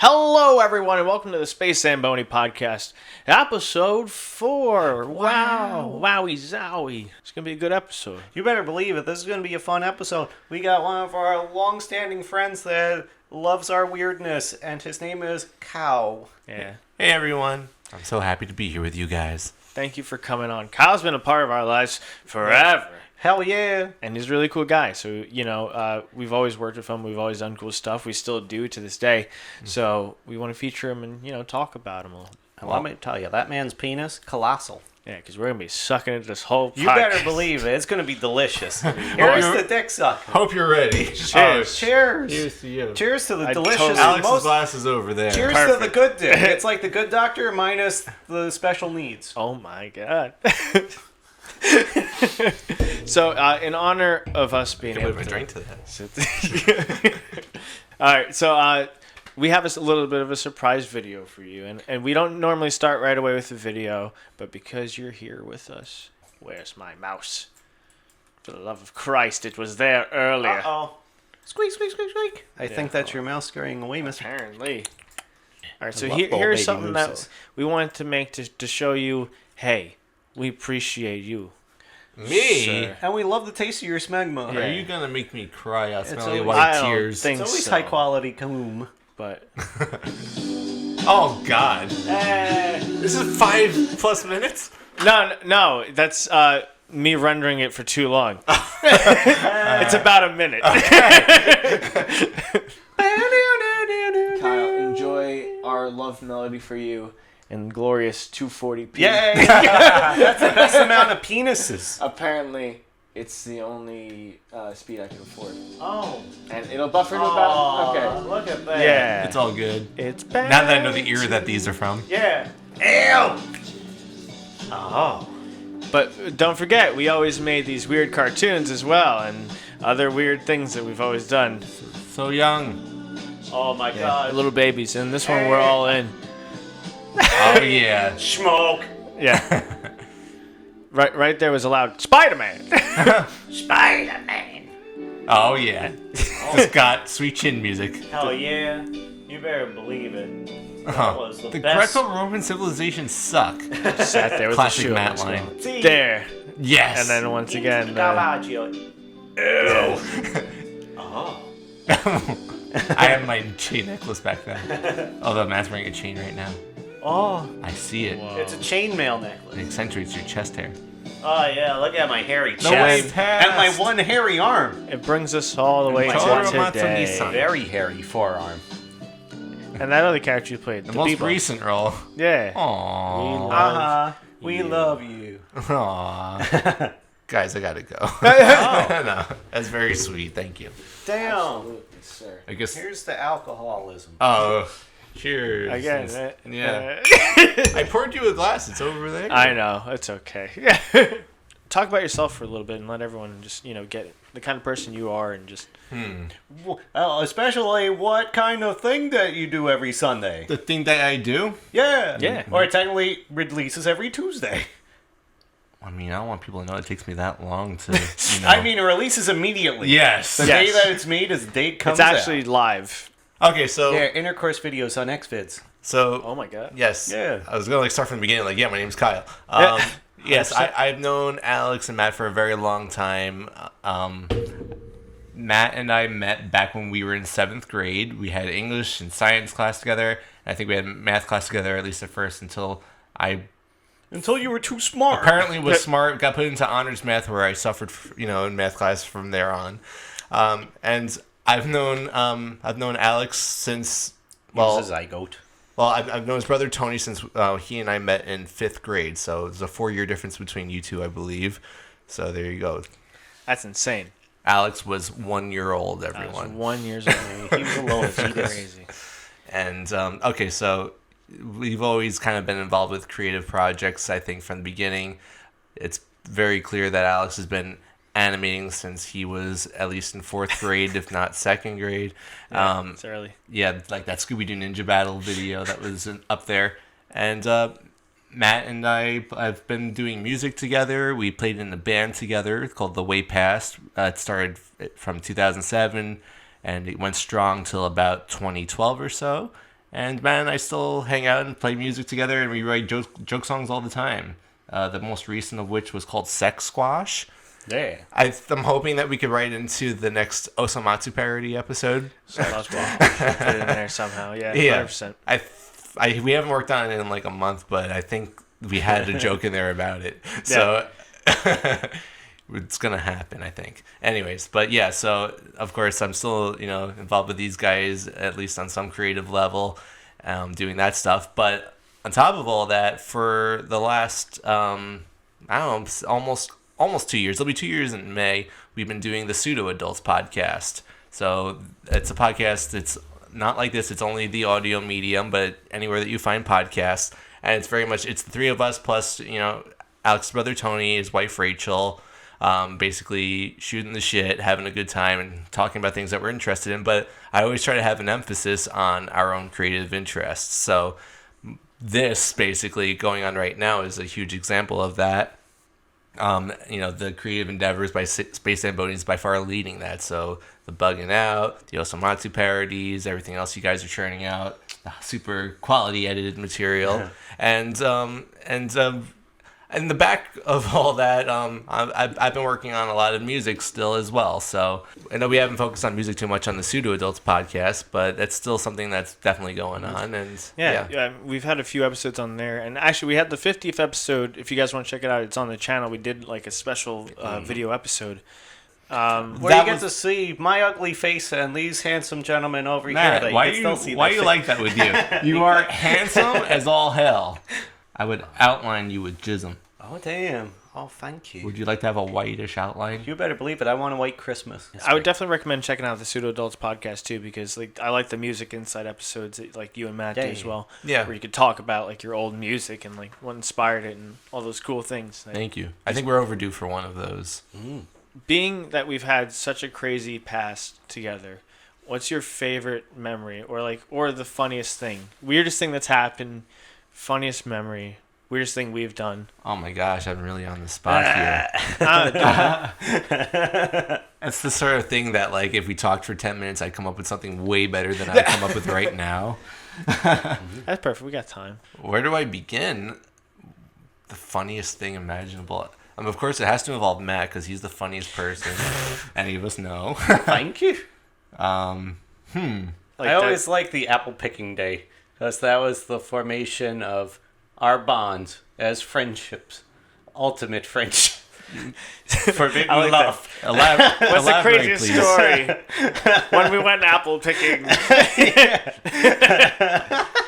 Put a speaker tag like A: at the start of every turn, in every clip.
A: Hello, everyone, and welcome to the Space Zambonie Podcast, episode 4. Wow. Wowie zowie. It's going to be a good episode.
B: You better believe it. This is going to be a fun episode. We got one of our long-standing friends that loves our weirdness, and his name is Cow.
A: Yeah.
C: Hey, everyone. I'm so happy to be here with you guys.
A: Thank you for coming on. Kyle's been a part of our lives forever.
B: Hell yeah.
A: And he's a really cool guy. So, we've always worked with him. We've always done cool stuff. We still do to this day. So we want to feature him and, talk about him a little.
B: And let me tell you, that man's penis, colossal.
A: Yeah, because we're going to be sucking into this whole podcast.
B: You better believe it. It's going to be delicious. Here's the dick suck.
C: Hope you're ready.
A: Cheers.
B: Cheers.
C: Cheers to you.
B: Cheers to the
A: I
B: delicious.
A: totally-
C: Alex's glass is over there.
B: Cheers
A: Perfect.
B: to the good dick. It's like the good doctor minus the special needs.
A: Oh, my God. So, in honor of us being able to
C: drink to that.
A: All right, so we have a little bit of a surprise video for you, and we don't normally start right away with the video, but because you're here with us, where's my mouse? For the love of Christ, it was there earlier.
B: Uh-oh. Squeak, squeak, squeak, squeak. I think that's your mouse scurrying away, mister.
A: Apparently. All right, so
B: love ball
A: here's
B: baby
A: something
B: mooses.
A: that we wanted to make to show you, hey, we appreciate you.
C: Me?
A: Sir.
B: And we love the taste of your smegma.
C: Are you going to make me cry out smelly
B: always-
C: white
A: I don't
C: tears?
A: think
B: It's always
A: so.
B: high quality coom.
A: But
C: Oh, God. This is 5+ minutes?
A: no, that's me rendering it for too long. It's about a minute. Kyle, enjoy our love melody for you in glorious 240p.
B: Yay! That's the best amount of penises.
A: Apparently, it's the only speed I can afford.
B: Oh.
A: And it'll buffer to about... Okay.
B: Look at that.
A: Yeah.
C: It's all good.
A: It's bad.
C: Now that I know the era that these are from.
B: Yeah. Ew! Oh.
A: But don't forget, we always made these weird cartoons as well, and other weird things that we've always done.
C: So young.
B: Oh my
A: Yeah,
B: god.
A: little babies. And this one, we're all in.
C: Oh, yeah.
B: Smoke.
A: Yeah. Right there was allowed Spider-Man.
B: Spider-Man.
C: Oh, yeah. Just got sweet chin music.
B: Hell yeah. You better believe it. That
C: Oh.
B: was the
C: The
B: best.
C: Greco-Roman civilizations suck.
A: Sat there with
C: Classic
A: the shoe
C: Matt
A: on his
C: line.
A: nose.
B: See?
A: There.
C: Yes.
A: And then once again,
B: Caravaggio.
A: yeah.
B: Oh.
C: I have my chain necklace back then. Although Matt's wearing a chain right now.
B: Oh.
C: I see it.
A: Whoa.
B: It's a chainmail necklace.
C: It accentuates your chest hair.
B: Oh yeah, look at my hairy chest.
C: way past.
B: And my one hairy arm.
A: It brings us all the way
C: Toro
A: to today.
C: Matsugi-san.
B: Very hairy forearm.
A: And that other character you played,
C: The most
A: Bebop.
C: recent role.
A: Yeah.
C: Aww.
B: Uh-huh. We love you.
C: Aww. Guys, I gotta go. No, that's very sweet. Thank you.
B: Damn.
A: Absolutely, sir.
C: I guess.
B: Here's the alcoholism.
C: Oh, cheers.
A: Again,
C: Yeah. I poured you a glass. It's over there.
A: I know. It's okay. Talk about yourself for a little bit and let everyone just, get the kind of person you are and just...
B: Well, especially what kind of thing that you do every Sunday.
C: The thing that I do.
B: Yeah.
A: Yeah.
B: Or it technically releases every Tuesday.
C: I mean, I don't want people to know it takes me that long to.
B: I mean, it releases immediately.
C: Yes.
B: The day that it's made is the date comes
A: It's actually live.
C: Okay, so.
B: out. Yeah, intercourse videos on XVids.
C: So.
A: Oh my god.
C: Yes.
B: Yeah.
C: I was gonna start from the beginning. My name's Kyle. Yes, I've known Alex and Matt for a very long time. Matt and I met back when we were in 7th grade. We had English and science class together. I think we had math class together, at least at first, until I
B: Until you were too smart.
C: apparently was smart, got put into honors math, where I suffered, in math class from there on. And I've known Alex since, well,
B: He's a zygote.
C: well, I've known his brother Tony since he and I met in 5th grade. So there's a 4-year difference between you two, I believe. So there you go.
A: That's insane.
C: Alex was 1 year old,
A: I was
C: everyone.
A: 1 year old.
B: He was alone.
A: That's crazy.
C: And, okay, so we've always kind of been involved with creative projects, I think, from the beginning. It's very clear that Alex has been animating since he was at least in 4th grade, if not 2nd grade.
A: Yeah, it's early.
C: Yeah, like that Scooby-Doo Ninja Battle video that was up there. And Matt and I have been doing music together. We played in a band together called The Way Past. It started from 2007, and it went strong till about 2012 or so. And Matt and I still hang out and play music together, and we write joke songs all the time. The most recent of which was called Sex Squash.
B: Yeah.
C: I'm hoping that we could write into the next Osamatsu parody episode.
A: So that's well. Put it in there somehow. Yeah, 100%.
C: We haven't worked on it in like a month, but I think we had a joke in there about it. So it's gonna happen, I think. Anyways, but yeah, so of course I'm still, involved with these guys, at least on some creative level, doing that stuff. But on top of all that, for the last almost 2 years, it'll be 2 years in May, we've been doing the Pseudo Adults Podcast. So it's a podcast, it's not like this, it's only the audio medium, but anywhere that you find podcasts. And it's very much, it's the three of us plus, Alex's brother Tony, his wife Rachel, basically shooting the shit, having a good time, and talking about things that we're interested in. But I always try to have an emphasis on our own creative interests. So this basically going on right now is a huge example of that. The creative endeavors by Space Zambonie is by far leading that. So the Bugging Out, the Osamatsu parodies, everything else you guys are churning out, super quality edited material, and in the back of all that, I've been working on a lot of music still as well. So I know we haven't focused on music too much on the Pseudo Adults Podcast, but that's still something that's definitely going on. And
A: yeah, we've had a few episodes on there, and actually we had the 50th episode. If you guys want to check it out, it's on the channel. We did like a special video episode.
B: Where you get to see my ugly face and these handsome gentlemen over
C: Matt,
B: here.
C: Why you like that with you? You are handsome as all hell. I would outline you with jism.
B: Oh, damn. Oh, thank you.
C: Would you like to have a whitish outline?
B: You better believe it. I want a white Christmas.
A: I would definitely recommend checking out the Pseudo Adults Podcast too, because I like the music inside episodes that, like you and Matt do as well.
C: Yeah.
A: Where you could talk about like your old music and like what inspired it and all those cool things.
C: Thank you. I think we're overdue for one of those.
A: Being that we've had such a crazy past together, what's your favorite memory or the funniest thing? Weirdest thing that's happened, funniest memory, weirdest thing we've done.
C: Oh my gosh, I'm really on the spot here. That's the sort of thing that, like, if we talked for 10 minutes, I'd come up with something way better than I'd come up with right now.
A: That's perfect. We got time.
C: Where do I begin? The funniest thing imaginable. Of course, it has to involve Matt, because he's the funniest person any of us know.
B: Thank you.
C: Like
B: I always liked the apple picking day, because that was the formation of our bonds as friendships. Ultimate friendship. Forbidden love.
A: What's the craziest story? When we went apple picking.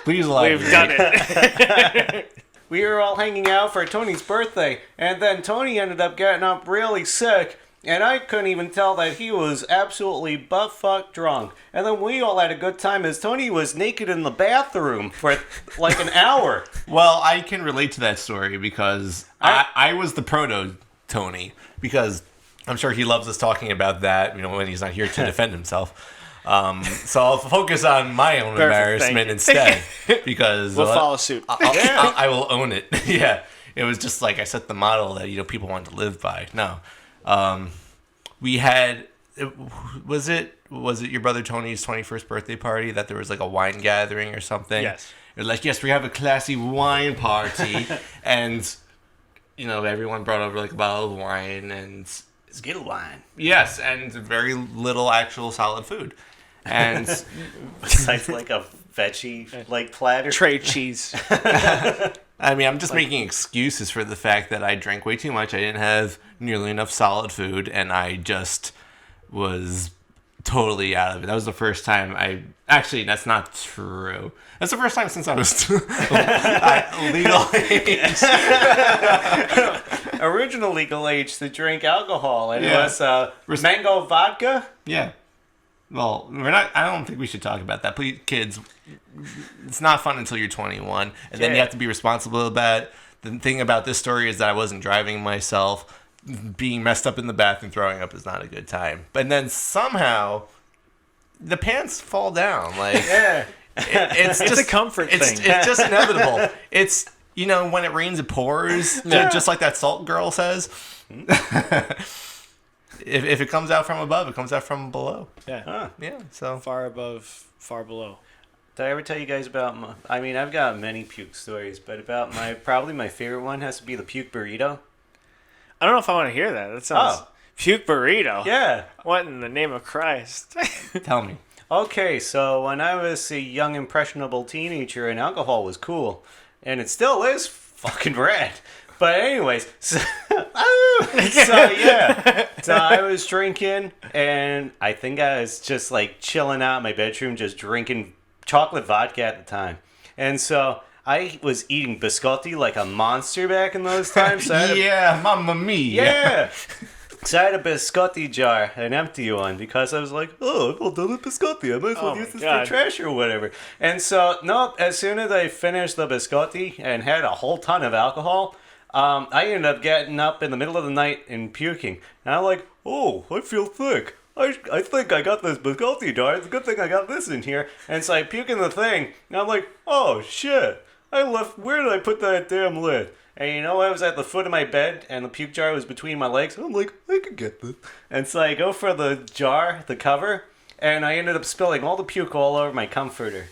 C: Please elaborate.
A: We've done it.
B: We were all hanging out for Tony's birthday, and then Tony ended up getting up really sick, and I couldn't even tell that he was absolutely butt-fuck drunk. And then we all had a good time as Tony was naked in the bathroom for like an hour.
C: Well, I can relate to that story because I was the proto-Tony, because I'm sure he loves us talking about that, when he's not here to defend himself. So I'll focus on my own embarrassment instead, because
A: we'll follow suit.
C: I will own it. Yeah, it was just like I set the model that people wanted to live by. No, we had. Was it your brother Tony's 21st birthday party that there was like a wine gathering or something?
A: Yes.
C: It was like, yes, we have a classy wine party, and everyone brought over like a bottle of wine and
B: skill wine.
C: Yes, and very little actual solid food. And
B: besides like a veggie like platter.
A: Tray cheese.
C: I mean, I'm just making excuses for the fact that I drank way too much. I didn't have nearly enough solid food, and I just was totally out of it. That was the first time actually, that's not true. That's the first time since I was legal age.
B: Original legal age to drink alcohol, and it was mango vodka.
C: Yeah. Well, I don't think we should talk about that. Please, kids, it's not fun until you're 21, and then you have to be responsible about it. The thing about this story is that I wasn't driving myself. Being messed up in the bathroom, throwing up is not a good time. But then somehow, the pants fall down. Like, it's just
A: a comfort thing.
C: It's just inevitable. It's, when it rains, it pours. Just like that salt girl says. If it comes out from above, it comes out from below.
A: Yeah.
C: Yeah. So
A: far above, far below.
B: Did I ever tell you guys about my... I mean, I've got many puke stories, but about probably my favorite one has to be the puke burrito.
A: I don't know if I want to hear that. That sounds... Puke burrito?
B: Yeah.
A: What in the name of Christ?
C: Tell me.
B: Okay, so when I was a young, impressionable teenager and alcohol was cool, and it still is fucking rad. But anyways, so yeah. So I was drinking, and I think I was just like chilling out in my bedroom, just drinking chocolate vodka at the time. And so I was eating biscotti like a monster back in those times. So
C: mamma mia.
B: Yeah. So I had a biscotti jar, an empty one, because I was like, oh, I'm all done with biscotti. I might as well use this for trash or whatever. And so, nope, as soon as I finished the biscotti and had a whole ton of alcohol, I ended up getting up in the middle of the night and puking. And I'm like, oh, I feel thick. I think I got this biscotti jar. It's a good thing I got this in here. And so I puke in the thing, and I'm like, oh, shit. Where did I put that damn lid? And you know, I was at the foot of my bed, and the puke jar was between my legs. I'm like, I could get this. And so I go for the jar, the cover, and I ended up spilling all the puke all over my comforter.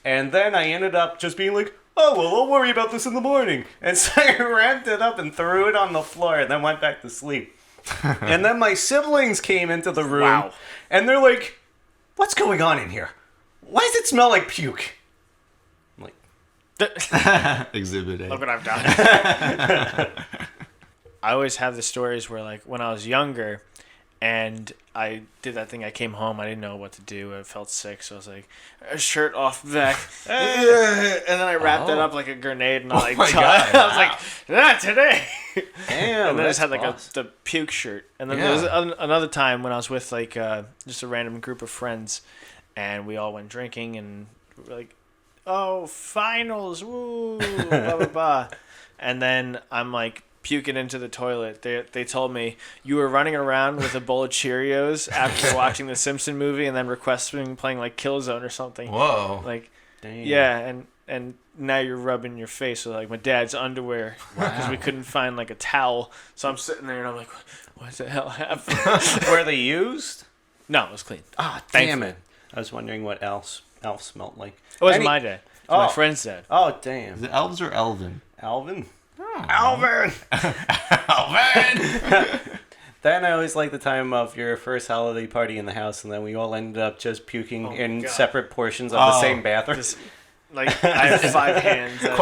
B: And then I ended up just being like, oh, well, I'll worry about this in the morning. And so I wrapped it up and threw it on the floor, and then went back to sleep. And then my siblings came into the room, and they're like, what's going on in here? Why does it smell like puke?
C: Exhibit A.
A: Look what I've done. I always have the stories where, like, when I was younger and I did that thing, I came home, I didn't know what to do, I felt sick, so I was like, a shirt off back, and then I wrapped it up like a grenade, and I was like, not today.
B: Damn,
A: and then I just had like the puke shirt. And then there was another time when I was with like just a random group of friends, and we all went drinking, and we were like, oh, finals, woo, blah, blah, blah. And then I'm like puking into the toilet. They told me, you were running around with a bowl of Cheerios after watching the Simpson movie and then requesting playing like Killzone or something.
C: Whoa.
A: Like,
B: damn.
A: Yeah, and now you're rubbing your face with like my dad's underwear because we couldn't find like a towel. So I'm sitting there and I'm like, what the hell happened?
B: Were they used?
A: No, it was clean.
B: Ah, damn it. I was wondering what Elf smelled like.
A: It wasn't my dad. It was my friend's dad.
B: Oh, damn.
C: Is it elves or Elvin?
B: Alvin?
C: Oh.
B: Alvin!
C: Alvin!
B: Then I always like the time of your first holiday party in the house, and then we all ended up just puking in separate portions of the same bathroom.
A: Like, I have 5 hands.
C: That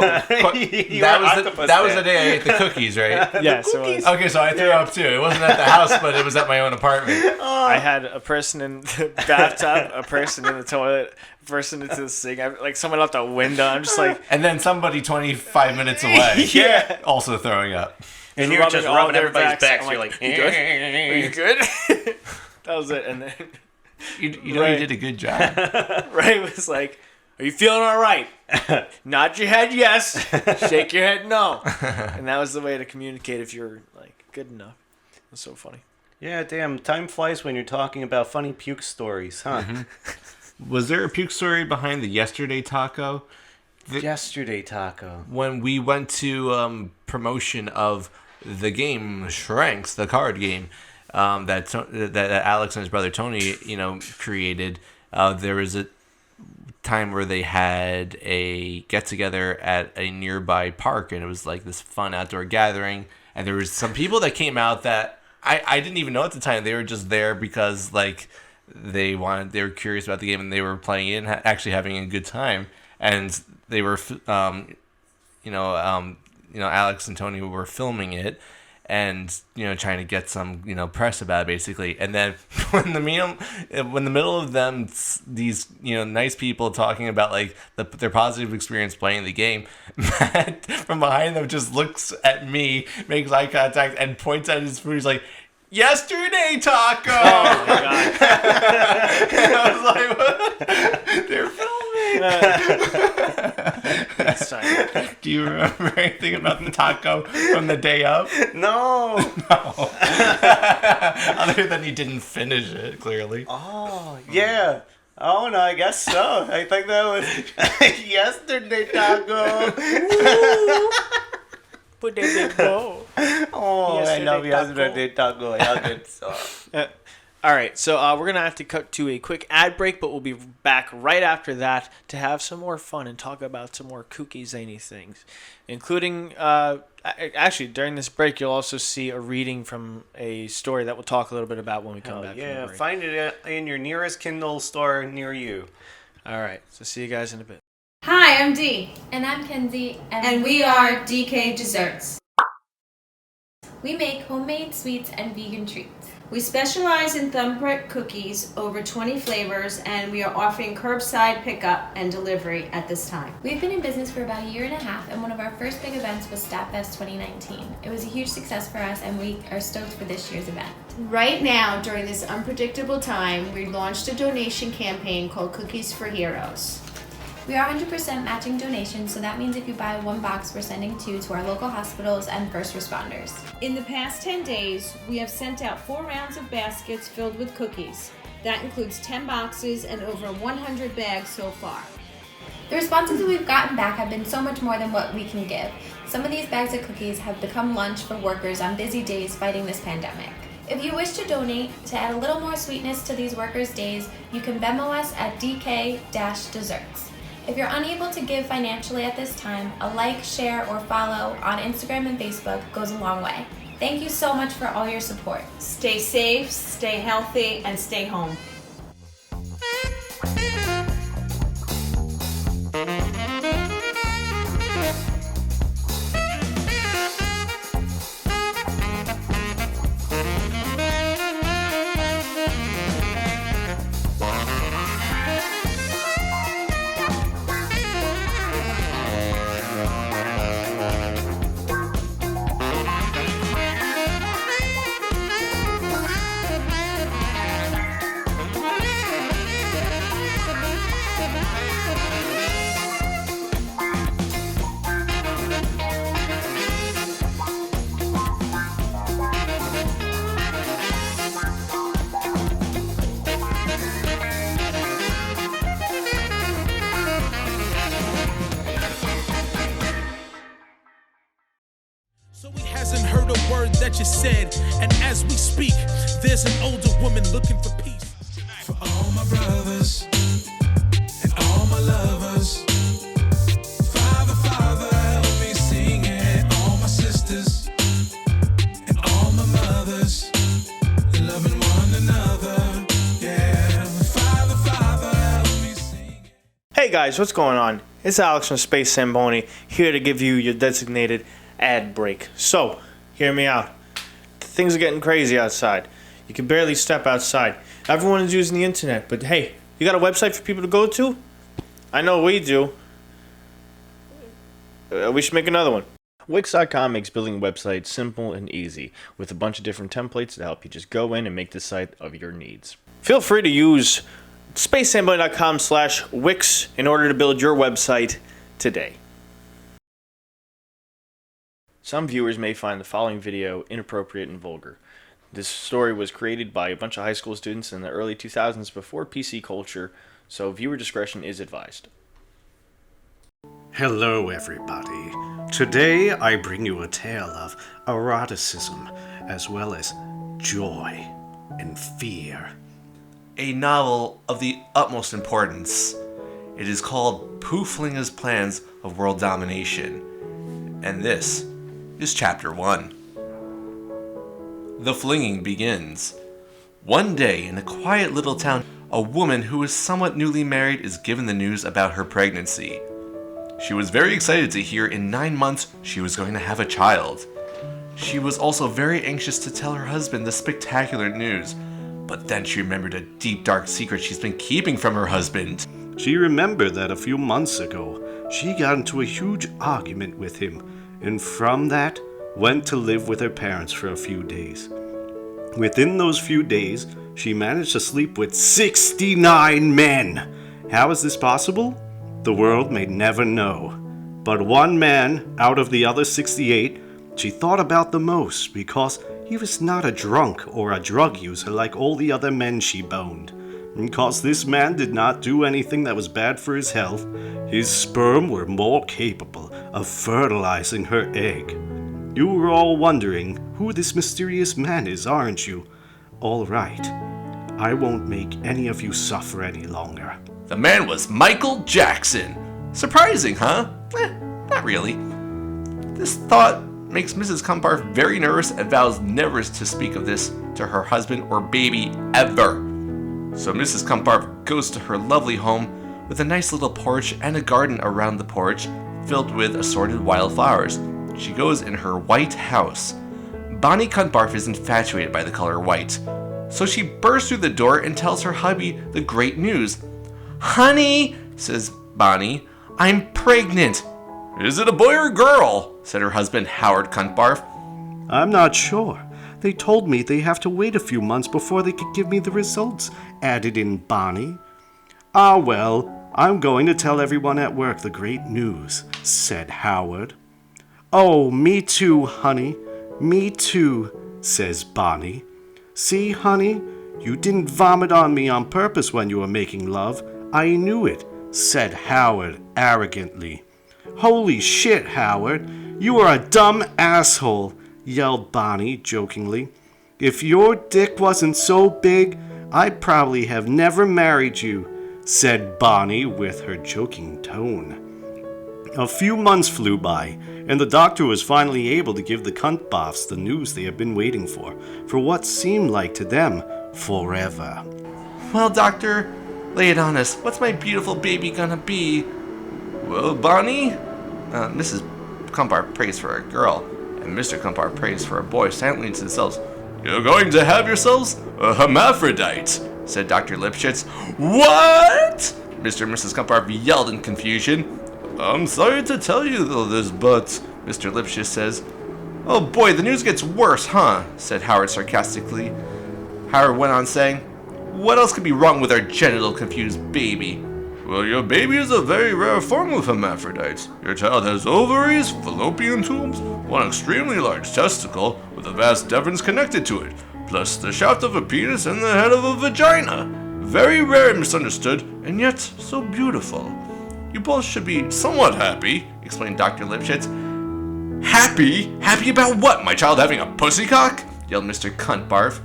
C: was the day I ate the cookies, right?
A: Yes, it was.
C: Okay, so I threw up too. It wasn't at the house, but it was at my own apartment.
A: I had a person in the bathtub, a person in the toilet, a person into the sink, like someone out the window. I'm just like...
C: And then somebody 25 minutes away.
A: Yeah.
C: Also throwing up.
B: And you're just rubbing everybody's backs.
A: You're like, you good? Are you good? That was it. And then...
C: You know, you did a good job.
A: Ray was like... Are you feeling all right? Nod your head yes. Shake your head no. And that was the way to communicate if you're like good enough. It was so funny.
B: Yeah, damn. Time flies when you're talking about funny puke stories, huh?
C: Mm-hmm. Was there a puke story behind the yesterday taco?
B: Yesterday taco.
C: When we went to promotion of the game Shrinks, the card game that Alex and his brother Tony, created, there was a time where they had a get-together at a nearby park, and it was like this fun outdoor gathering, and there was some people that came out that I didn't even know at the time. They were just there because like they were curious about the game, and they were playing it and actually having a good time, and they were Alex and Tony were filming it and trying to get some press about it, basically. And then when the middle of them, these nice people talking about like their positive experience playing the game, Matt from behind them just looks at me, makes eye contact, and points at his food. He's like, "Yesterday taco."
A: Oh my god!
C: And I was like, "What? They're filming." Do you remember anything about the taco from the day of?
B: No.
C: Other than he didn't finish it, clearly.
B: Oh, yeah. Oh, no, I guess so. I think that was yesterday taco.
A: Put that in bowl.
B: Oh,
A: Yesterday
B: I love
A: taco.
B: yesterday taco. Yeah, good stuff.
A: All right, so we're going to have to cut to a quick ad break, but we'll be back right after that to have some more fun and talk about some more kooky, zany things, including, actually, during this break, you'll also see a reading from a story that we'll talk a little bit about when we come back from the break.
B: Find it in your nearest Kindle store near you.
A: All right, so see you guys in a bit.
D: Hi, I'm Dee.
E: And I'm Kenzie.
D: And we are DeeKayDesserts.
E: We make homemade sweets and vegan treats.
D: We specialize in thumbprint cookies, over 20 flavors, and we are offering curbside pickup and delivery at this time.
E: We've been in business for about a year and a half, and one of our first big events was StatFest 2019. It was a huge success for us, and we are stoked for this year's event.
D: Right now, during this unpredictable time, we launched a donation campaign called Cookies for Heroes.
E: We are 100% matching donations, so that means if you buy one box, we're sending 2 to our local hospitals and first responders.
D: In the past 10 days, we have sent out 4 rounds of baskets filled with cookies. That includes 10 boxes and over 100 bags so far.
E: The responses that we've gotten back have been so much more than what we can give. Some of these bags of cookies have become lunch for workers on busy days fighting this pandemic. If you wish to donate to add a little more sweetness to these workers' days, you can Venmo us at DeeKay-Desserts. If you're unable to give financially at this time, a like, share, or follow on Instagram and Facebook goes a long way. Thank you so much for all your support.
D: Stay safe, stay healthy, and stay home.
F: So he hasn't heard a word that you said, and as we speak, there's an older woman looking for peace. For all my brothers and all my lovers, Father, Father, help me sing it. All my sisters and all my mothers, loving one another, yeah. Father, Father, help me sing it.
A: Hey guys, what's going on? It's Alex from Space Zambonie, here to give you your designated ad break. So, hear me out. Things are getting crazy outside. You can barely step outside. Everyone is using the internet, but hey, you got a website for people to go to? I know we do. We should make another one. Wix.com makes building websites simple and easy, with a bunch of different templates to help you just go in and make the site of your needs. Feel free to use spacezambonie.com/Wix in order to build your website today. Some viewers may find the following video inappropriate and vulgar. This story was created by a bunch of high school students in the early 2000s before PC culture, so viewer discretion is advised.
G: Hello, everybody. Today I bring you a tale of eroticism as well as joy and fear.
C: A novel of the utmost importance. It is called Pooflingas' Plans of World Domination, and this is Chapter 1. The flinging begins. One day, in a quiet little town, a woman who is somewhat newly married is given the news about her pregnancy. She was very excited to hear in 9 months she was going to have a child. She was also very anxious to tell her husband the spectacular news, but then she remembered a deep dark secret she's been keeping from her husband.
G: She remembered that a few months ago, she got into a huge argument with him, and from that, went to live with her parents for a few days. Within those few days, she managed to sleep with 69 men. How is this possible? The world may never know. But one man out of the other 68, she thought about the most because he was not a drunk or a drug user like all the other men she boned. Because this man did not do anything that was bad for his health, his sperm were more capable of fertilizing her egg. You were all wondering who this mysterious man is, aren't you? All right. I won't make any of you suffer any longer.
C: The man was Michael Jackson. Surprising, huh? Not really. This thought makes Mrs. Cumbarf very nervous and vows never to speak of this to her husband or baby ever. So Mrs. Cumbarf goes to her lovely home with a nice little porch and a garden around the porch filled with assorted wildflowers. She goes in her white house. Bonnie Cumbarf is infatuated by the color white, so she bursts through the door and tells her hubby the great news. "Honey," says Bonnie, "I'm pregnant." "Is it a boy or a girl?" said her husband, Howard Cumbarf.
G: I'm not sure. They told me they have to wait a few months before they could give me the results, added in Bonnie. "Ah, well, I'm going to tell everyone at work the great news," said Howard. "Oh, me too, honey. Me too," says Bonnie. "See, honey, you didn't vomit on me on purpose when you were making love. I knew it," said Howard arrogantly. "Holy shit, Howard, you are a dumb asshole," yelled Bonnie jokingly. "If your dick wasn't so big, I'd probably have never married you," said Bonnie with her joking tone. A few months flew by, and the doctor was finally able to give the Cumbarfs the news they had been waiting for what seemed like to them forever.
C: "Well, doctor, lay it on us. What's my beautiful baby gonna be?" "Well, Bonnie," Mrs. Cumbarf prays for a girl, and Mr. Cumbarf prays for a boy silently to themselves. "You're going to have yourselves a hermaphrodite," said Dr. Lipschitz. "What?" Mr. and Mrs. Cumbarf yelled in confusion. "I'm sorry to tell you this, but," Mr. Lipschitz says. "Oh boy, the news gets worse, huh?" said Howard sarcastically. Howard went on saying, "What else could be wrong with our genital-confused baby?" "Well, your baby is a very rare form of hermaphrodite. Your child has ovaries, fallopian tubes, one extremely large testicle with a vas deferens connected to it, plus the shaft of a penis and the head of a vagina. Very rare and misunderstood, and yet so beautiful. You both should be somewhat happy," explained Dr. Lipschitz. "Happy? Happy about what? My child having a pussycock?" yelled Mr. Cumbarf.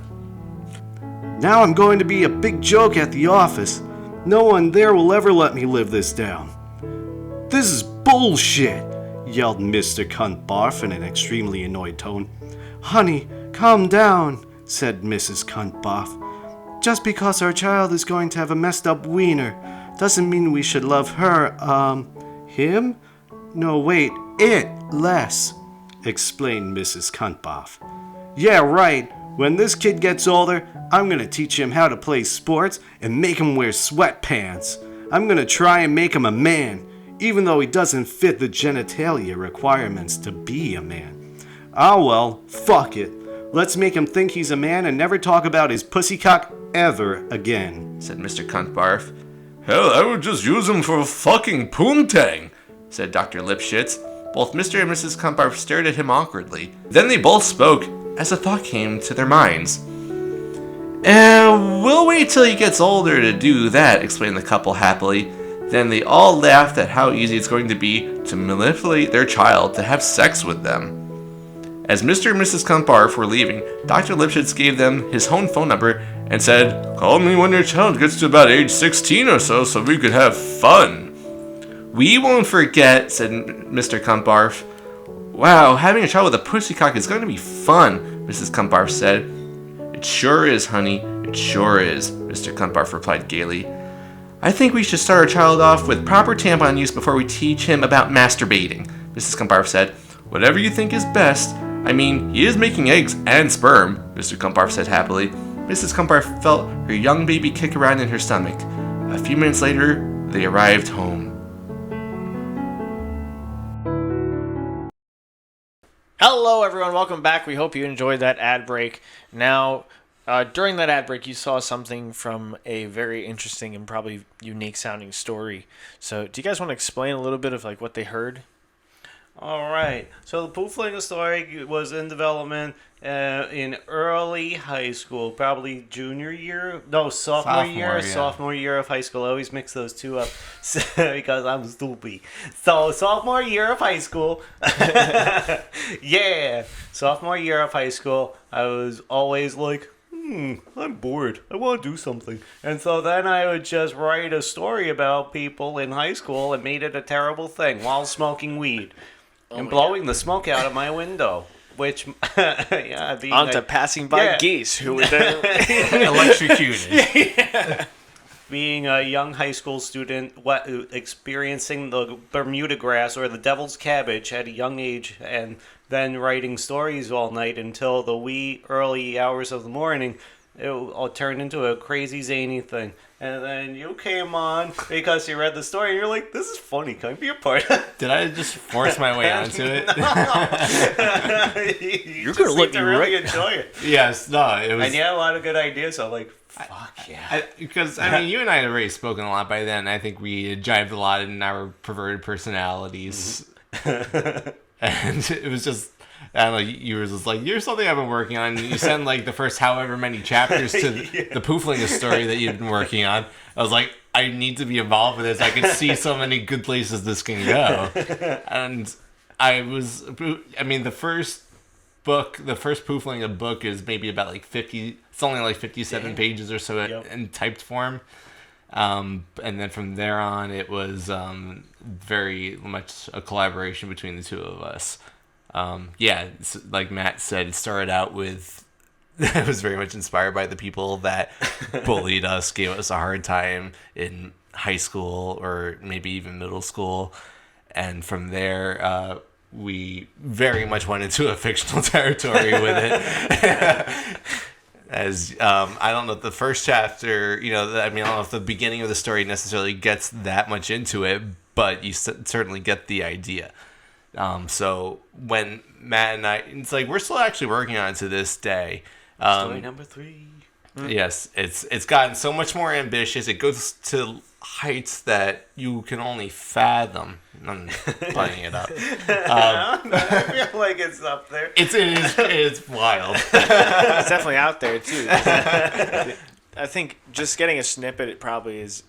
G: "Now I'm going to be a big joke at the office. No one there will ever let me live this down." "This is bullshit," yelled Mr. Cumbarf in an extremely annoyed tone. "Honey, calm down," said Mrs. Cumbarf. "Just because our child is going to have a messed up wiener doesn't mean we should love her, him? No, wait, it less," explained Mrs. Cumbarf. "Yeah, right. When this kid gets older, I'm gonna teach him how to play sports and make him wear sweatpants. I'm gonna try and make him a man, even though he doesn't fit the genitalia requirements to be a man. Ah well, fuck it. Let's make him think he's a man and never talk about his pussycock ever again," said Mr.
C: Cumbarf. "Hell, I would just use him for a fucking poontang," said Dr. Lipschitz. Both Mr. and Mrs. Cumbarf stared at him awkwardly. Then they both spoke, as a thought came to their minds. "We'll wait till he gets older to do that," explained the couple happily. Then they all laughed at how easy it's going to be to manipulate their child to have sex with them. As Mr. and Mrs. Cumbarf were leaving, Dr. Lipschitz gave them his own phone number and said, "Call me when your child gets to about age 16 or so we could have fun." "We won't forget," said Mr. Cumbarf. "Wow, having a child with a pussycock is going to be fun," Mrs. Cumbarf said. "It sure is, honey. It sure is," Mr. Cumbarf replied gaily. "I think we should start our child off with proper tampon use before we teach him about masturbating," Mrs. Cumbarf said. "Whatever you think is best. I mean, he is making eggs and sperm," Mr. Cumbarf said happily. Mrs. Cumbarf felt her young baby kick around in her stomach. A few minutes later, they arrived home.
A: Hello, everyone. Welcome back. We hope you enjoyed that ad break. Now, during that ad break, you saw something from a very interesting and probably unique sounding story. So, do you guys want to explain a little bit of like what they heard?
B: All right. So the Pooflingas story was in development in early high school, probably junior year. No, sophomore year.
C: Yeah.
B: Sophomore year of high school. I always mix those two up because I'm stupid. So sophomore year of high school. Yeah. Sophomore year of high school. I was always like, I'm bored. I want to do something. And so then I would just write a story about people in high school and made it a terrible thing while smoking weed and blowing the smoke out of my window. Which, being
A: onto passing by geese who were then
C: Electrocuted.
B: being a young high school student, experiencing the Bermuda grass or the devil's cabbage at a young age, and then writing stories all night until the wee early hours of the morning, it all turned into a crazy zany thing. And then you came on because you read the story and you're like, this is funny, can I be a part of it?
C: Did I just force my way onto it?
B: You're going to look to really enjoy it.
C: Yes, no, it was...
B: And you had a lot of good ideas, so I'm like, fuck yeah.
C: Because, I mean, you and I had already spoken a lot by then. I think we had jived a lot in our perverted personalities. And it was just... I don't know, you were just like, here's something I've been working on. And you sent like the first however many chapters to the Pooflingas story that you've been working on. I was like, I need to be involved with this. I can see so many good places this can go. And the first Pooflinga book is maybe about like 50, it's only like 57 pages or so in typed form. And then from there on, it was very much a collaboration between the two of us. Like Matt said, it started out with, it was very much inspired by the people that bullied us, gave us a hard time in high school or maybe even middle school. And from there, we very much went into a fictional territory with it. As, I don't know if the first chapter, I don't know if the beginning of the story necessarily gets that much into it, but you certainly get the idea. So when Matt and I, it's like we're still actually working on it to this day.
B: Story number 3.
C: Yes, it's gotten so much more ambitious. It goes to heights that you can only fathom. I'm playing it up.
B: I feel like it's up there.
C: It is wild.
A: it's definitely out there too. I think just getting a snippet, it probably is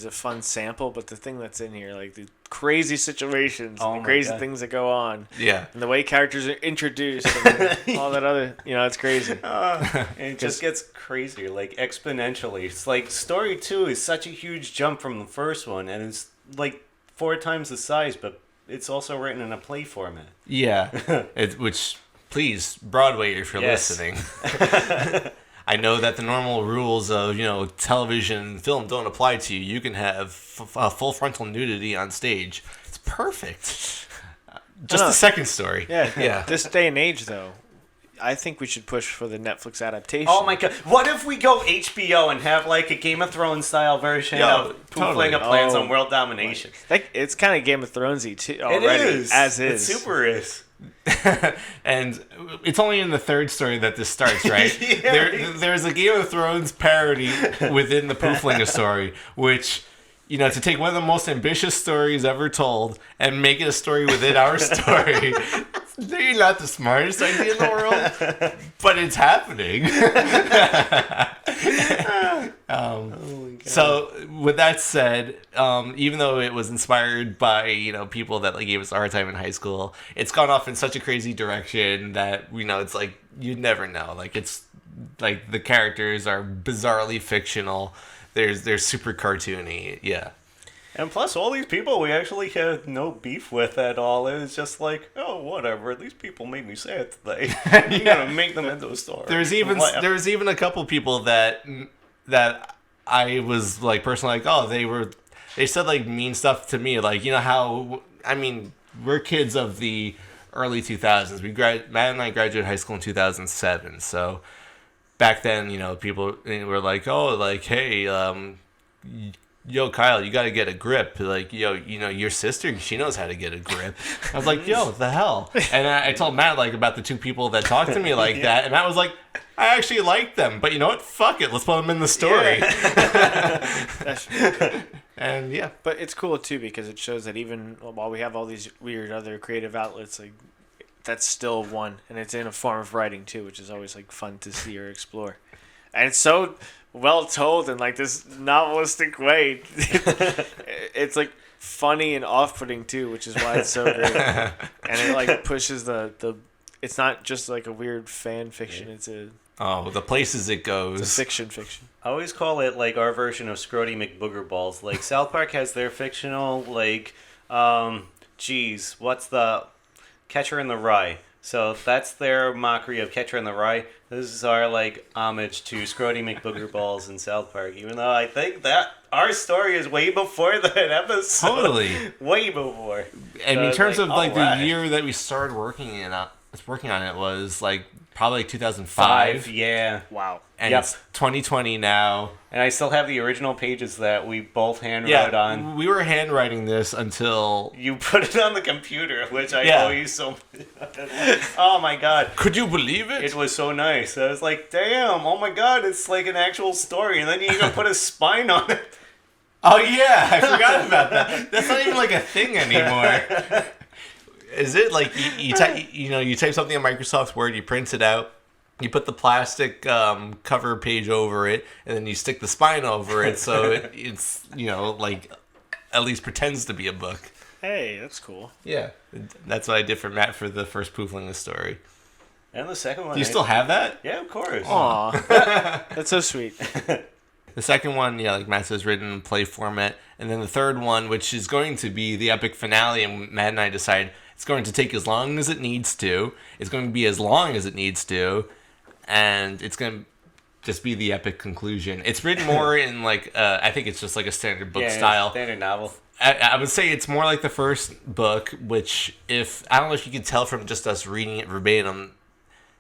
A: a fun sample, but the thing that's in here, like the crazy situations and the crazy things that go on, and the way characters are introduced and all that other, it's crazy.
B: And it just gets crazier, like exponentially. It's like story 2 is such a huge jump from the first one, and it's like 4 times the size, but it's also written in a play format.
C: Yeah, which, please, Broadway, if you're listening. I know that the normal rules of, television and film don't apply to you. You can have full frontal nudity on stage. It's perfect. Just the second story.
A: Yeah. This day and age, though, I think we should push for the Netflix adaptation.
B: Oh my god. What if we go HBO and have like a Game of Thrones style version of Pooflinga plans on world domination?
A: It's kind of Game of Thronesy too already.
B: It is.
A: As is.
B: It super is.
C: And it's only in the third story that this starts, right? There's a Game of Thrones parody within the Pooflinga story, which, to take one of the most ambitious stories ever told and make it a story within our story. They're not the smartest idea in the world, but it's happening. So with that said, even though it was inspired by people that gave us a hard time in high school, it's gone off in such a crazy direction that it's like you'd never know. It's like the characters are bizarrely fictional. They're super cartoony. Yeah.
B: And plus, all these people we actually had no beef with at all. It was just like, oh, whatever. These people made me sad today. You gotta make them into a story.
C: There's even a couple people that I was personally they said mean stuff to me, how we're kids of the early 2000s. Matt and I graduated high school in 2007, so back then people were like, hey, yo, Kyle, you got to get a grip. Your sister, she knows how to get a grip. I was like, yo, what the hell? And I told Matt, about the 2 people that talked to me like that. And Matt was like, I actually like them. But you know what? Fuck it. Let's put them in the story.
A: Yeah.
C: And yeah.
A: But it's cool, too, because it shows that even while we have all these weird other creative outlets, that's still one. And it's in a form of writing, too, which is always, fun to see or explore. And it's so well told in this novelistic way. It's funny and off-putting too, which is why it's so great. And it pushes the it's not just a weird fan fiction. It's a
C: Oh, the places it goes.
A: It's fiction.
B: I always call it like our version of Scrody McBooger Balls. Like South Park has their fictional what's the Catcher in the Rye. So that's their mockery of Catcher in the Rye. This is our like homage to Scrody McBooger Balls in South Park. Even though I think that our story is way before that episode.
C: Totally.
B: Way before.
C: And in terms of like
B: alright.
C: the year that we started working on it was like probably like 2005.
B: Yeah.
A: Wow.
C: And
B: Yep.
C: it's 2020 now.
B: And I still have the original pages that we both handwrote on.
C: We were handwriting this until...
B: You put it on the computer, which I
C: Yeah.
B: owe you so much. Oh my god.
C: Could you believe it?
B: It was so nice. I was like, damn, oh my god, it's like an actual story. And then you even put a spine on it.
C: Oh yeah, I forgot about that. That's not even like a thing anymore. Is it like you type something in Microsoft Word, you print it out, you put the plastic cover page over it, and then you stick the spine over it, so it's like at least pretends to be a book.
A: Hey, that's cool.
C: Yeah, that's what I did for Matt for the first Pooflingas story.
B: And the second one.
C: Do you still have that?
B: Yeah, of course.
A: Aw, that's so sweet.
C: The second one, yeah, like Matt says, written in play format, and then the third one, which is going to be the epic finale, and Matt and I decide it's going to take as long as it needs to. It's going to be as long as it needs to, and it's going to just be the epic conclusion. It's written more in like I think it's just like a standard book style.
B: Standard novel.
C: I would say it's more like the first book, which I don't know if you can tell from just us reading it verbatim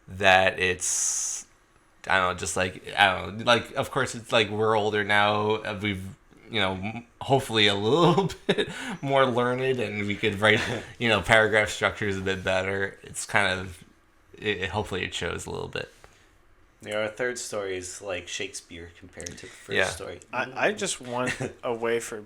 C: that it's, I don't know, just like, I don't know, like, of course it's like we're older now, we've, hopefully a little bit more learned, and we could write, paragraph structures a bit better. It's kind of, hopefully it shows a little bit.
B: Yeah, our third story is like Shakespeare compared to the first story.
A: I just want a way for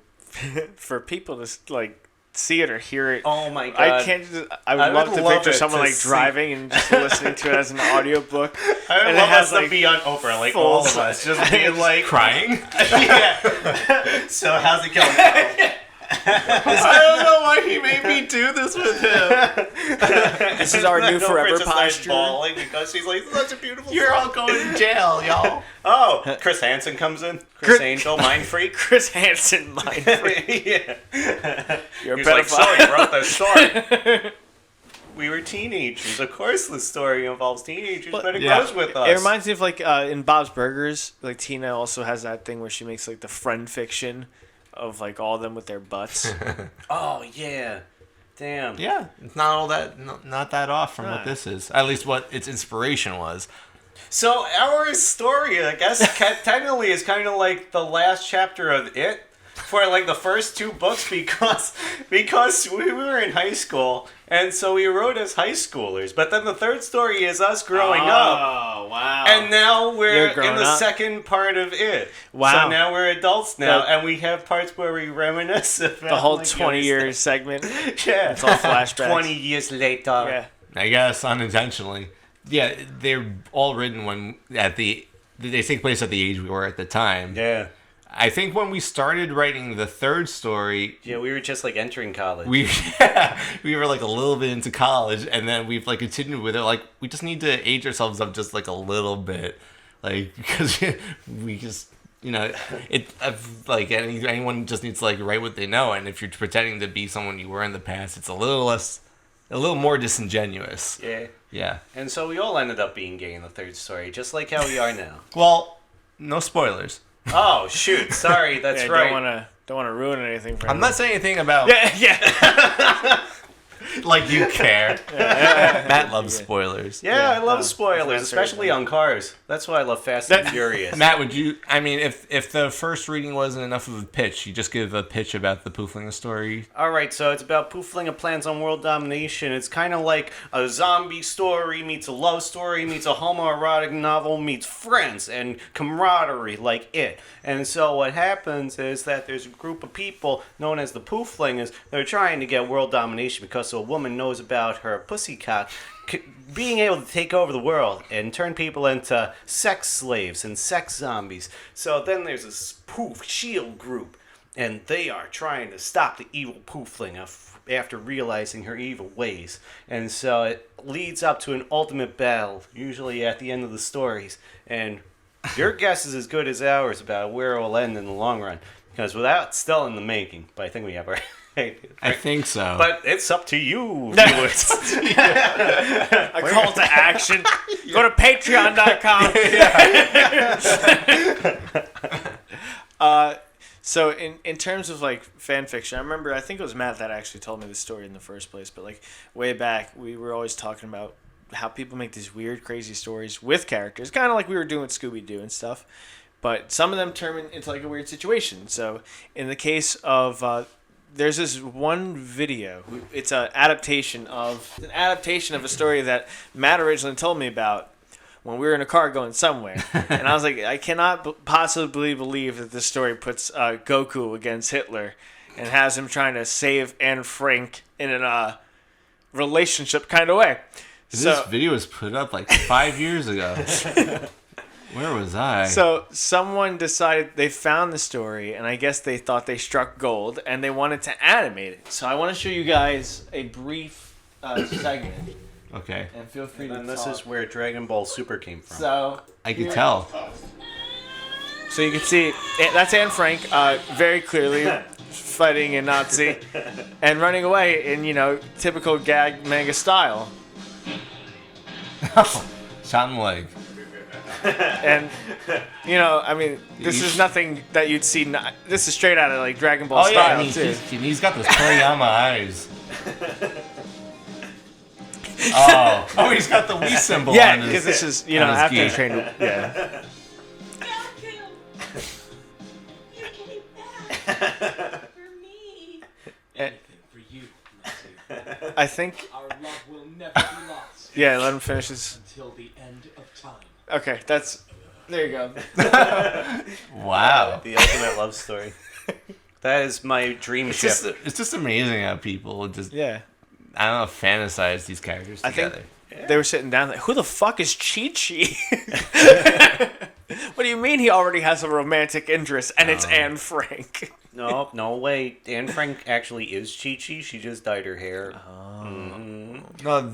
A: people to like see it or hear it.
B: Oh my god!
A: I can't. I would love to picture someone like
B: see.
A: driving and just listening to it as an audiobook.
B: I would love us to be on Oprah, like all of us, just being like
C: Crying?
B: Yeah. So how's it going now?
C: I don't know why he made me do this with him.
A: This is our new forever
B: Princess Diana's
A: posture.
B: bawling because she's like, such a beautiful
C: You're
B: song.
C: all going to jail, y'all.
B: Oh, Chris Hansen comes in. Chris Angel, mind freak.
A: Chris Hansen, mind freak.
B: Yeah.
A: You're a
B: He's like,
A: pedophile.
B: so you wrote this story. We were teenagers. Of course the story involves teenagers, but it goes with us.
A: It reminds me of like in Bob's Burgers, like Tina also has that thing where she makes like the friend fiction of like all of them with their butts.
B: Oh, yeah. Damn.
C: Yeah, it's not all that, not that off from what this is. At least what its inspiration was.
B: So our story, I guess, technically is kind of like the last chapter of it for like the first two books because we were in high school and so we wrote as high schoolers. But then the third story is us growing up.
A: Oh, wow.
B: And now we're
A: You're grown
B: in the
A: up?
B: second part of it.
A: Wow.
B: So now we're adults now,
A: The-
B: and we have parts where we reminisce about
A: the whole
B: like,
A: 20-year segment.
B: Yeah.
A: It's all flashbacks.
B: 20 years later.
A: Yeah.
C: I guess unintentionally. Yeah, they're all written when they take place at the age we were at the time.
B: Yeah.
C: I think when we started writing the third story,
B: Yeah, we were just like entering college.
C: we were like a little bit into college, and then we've like continued with it. Like we just need to age ourselves up just like a little bit, like because we just like anyone just needs to like write what they know, and if you're pretending to be someone you were in the past, it's a little more disingenuous.
B: Yeah.
C: Yeah.
B: And so we all ended up being gay in the third story, just like how we are now.
C: Well, no spoilers.
B: Oh, shoot. Sorry, that's
A: Yeah,
B: right.
A: Don't want to ruin anything for
C: I'm not saying anything about
A: Yeah.
C: like you care. Matt loves spoilers.
B: Yeah, I love
A: Fast
B: spoilers, especially on cars. That's why I love Fast and Furious.
C: Matt, would you? I mean, if the first reading wasn't enough of a pitch, you just give a pitch about the Pooflingas story.
B: All right, so it's about Pooflinga plans on world domination. It's kind of like a zombie story meets a love story meets a homoerotic novel meets friends and camaraderie like it. And so what happens is that there's a group of people known as the Pooflingas. They're trying to get world domination because a woman knows about her pussycock being able to take over the world and turn people into sex slaves and sex zombies. So then there's this poof shield group. and they are trying to stop the evil Pooflinga after realizing her evil ways. And so it leads up to an ultimate battle, usually at the end of the stories. And your guess is as good as ours about where it will end in the long run. Because without still in the making, but I think we have our...
C: I think so.
B: But it's up to you, viewers.
A: A call to action. Go to patreon.com. So in terms of like fan fiction, I remember, I think it was Matt that actually told me the story in the first place, but like way back, we were always talking about how people make these weird, crazy stories with characters, kind of like we were doing Scooby-Doo and stuff, but some of them turn into like a weird situation. So in the case of... there's this one video. It's an adaptation of a story that Matt originally told me about when we were in a car going somewhere. And I was like, I cannot possibly believe that this story puts Goku against Hitler and has him trying to save Anne Frank in a relationship kind of way.
C: This video was put up like 5 years ago. Where was I?
A: So someone decided they found the story, and I guess they thought they struck gold, and they wanted to animate it. So I want to show you guys a brief segment.
C: Okay.
A: And feel free to
B: And this
A: talk.
B: is where Dragon Ball Super came from.
A: So
C: I could tell.
A: So you can see that's Anne Frank, very clearly fighting a Nazi and running away in typical gag manga style.
C: Shot in the leg.
A: And I mean, this is nothing that you'd see. This is straight out of like Dragon Ball style too.
C: He's got those Toriyama eyes. Oh, he's got the Wii symbol.
A: Yeah,
C: on his,
A: because this is
C: on his
A: after
C: gi.
A: he trained. Yeah. I think.
H: Our love will never be lost.
A: Yeah, let him finish this.
H: Until the end of time.
A: Okay, there you go.
C: Wow.
B: The ultimate love story. That is my dream ship.
C: It's just amazing how people just,
A: Yeah.
C: I don't know, fantasize these characters together.
A: They were sitting down like, who the fuck is Chi-Chi? What do you mean he already has a romantic interest and it's Anne Frank?
B: No way. Anne Frank actually is Chi-Chi. She just dyed her hair.
C: No,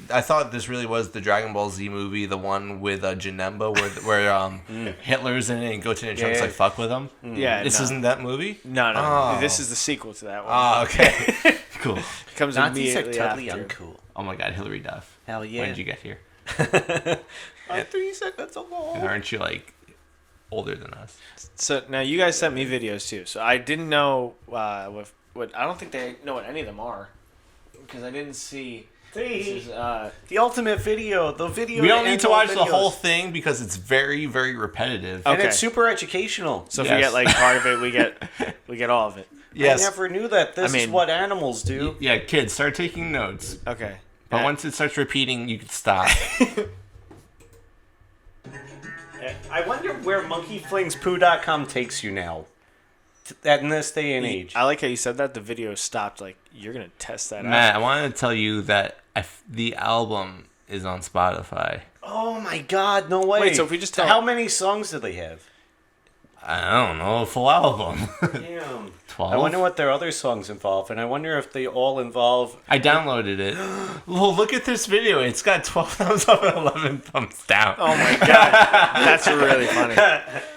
C: I thought this really was the Dragon Ball Z movie, the one with Janemba, where Hitler's in it and Goten and Trunks like fuck with him.
A: Yeah,
C: This isn't that movie?
A: No.
C: Oh.
A: This is the sequel to that one.
C: Oh, okay. Cool.
A: It comes
B: Nazis are
A: immediately
B: totally
A: after.
B: uncool.
C: Oh my god, Hillary Duff.
B: Hell yeah.
C: When did you get here?
B: 3 seconds alone.
C: And aren't you like older than us?
A: So now you guys sent me videos too. So I didn't know what I don't think they know what any of them are because I didn't see. This is,
B: The ultimate video. The video.
C: We don't need to watch the
B: videos.
C: whole thing because it's very, very repetitive.
B: And
A: Okay.
B: it's super educational.
A: so if
C: Yes.
A: we get like part of it, we get all of it.
C: Yes.
B: I never knew that this is
A: mean-
B: what animals do.
C: Yeah, kids, start taking notes.
A: Okay.
C: But once it starts repeating, you can stop.
B: I wonder where monkeyflingspoo.com takes you now. In this day and age.
A: I like how you said that. The video stopped. Like you're gonna test that
C: Matt,
A: out.
C: I wanted to tell you that the album is on Spotify.
B: Oh my god, no way.
A: Wait, so if we just tell-
B: How many songs did they have?
C: I don't know, a full album.
B: Damn.
C: 12?
B: I wonder what their other songs involve, and I wonder if they all involve...
C: I downloaded it. Well, look at this video. It's got 12 thumbs up and 11 thumbs down.
A: Oh my god, that's really funny.